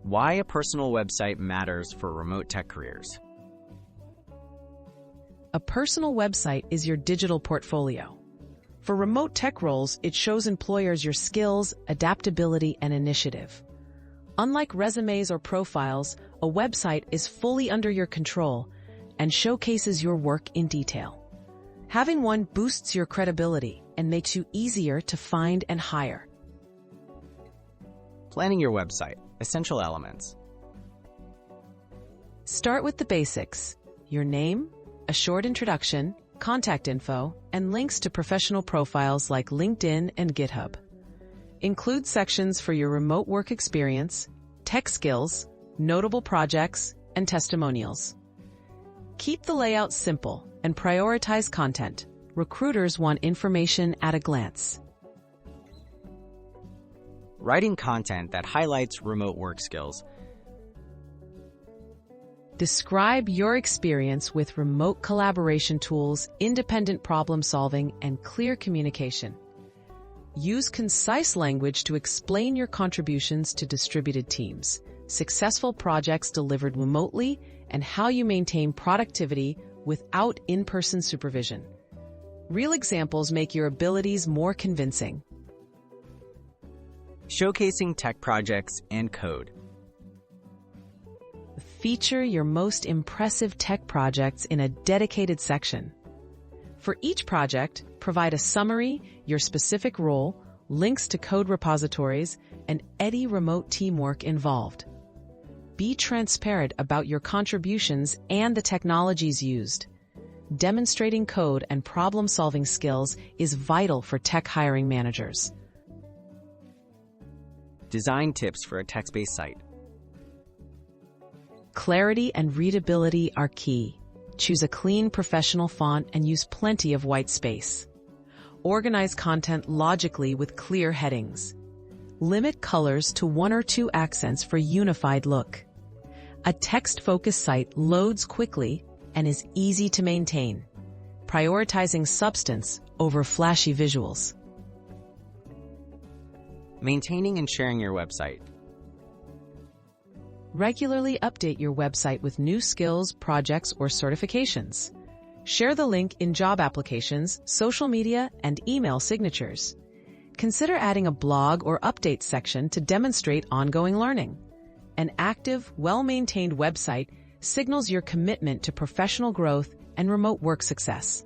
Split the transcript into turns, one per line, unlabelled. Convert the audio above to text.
Why a personal website matters for remote tech careers.
A personal website is your digital portfolio. For remote tech roles, it shows employers your skills, adaptability, and initiative. Unlike resumes or profiles, a website is fully under your control and showcases your work in detail. Having one boosts your credibility and makes you easier to find and hire.
Planning your website. Essential elements.
Start with the basics: your name, a short introduction, contact info, and links to professional profiles like LinkedIn and GitHub. Include sections for your remote work experience, tech skills, notable projects, and testimonials. Keep the layout simple and prioritize content. Recruiters want information at a glance.
Writing content that highlights remote work skills.
Describe your experience with remote collaboration tools, independent problem solving, and clear communication. Use concise language to explain your contributions to distributed teams, successful projects delivered remotely, and how you maintain productivity without in-person supervision. Real examples make your abilities more convincing.
Showcasing tech projects and code.
Feature your most impressive tech projects in a dedicated section. For each project, provide a summary, your specific role, links to code repositories, and any remote teamwork involved. Be transparent about your contributions and the technologies used. Demonstrating code and problem-solving skills is vital for tech hiring managers.
Design tips for a text-based site.
Clarity and readability are key. Choose a clean, professional font and use plenty of white space. Organize content logically with clear headings. Limit colors to 1 or 2 accents for unified look. A text-focused site loads quickly and is easy to maintain, prioritizing substance over flashy visuals.
Maintaining and sharing your website.
Regularly update your website with new skills, projects, or certifications. Share the link in job applications, social media, and email signatures. Consider adding a blog or update section to demonstrate ongoing learning. An active, well-maintained website signals your commitment to professional growth and remote work success.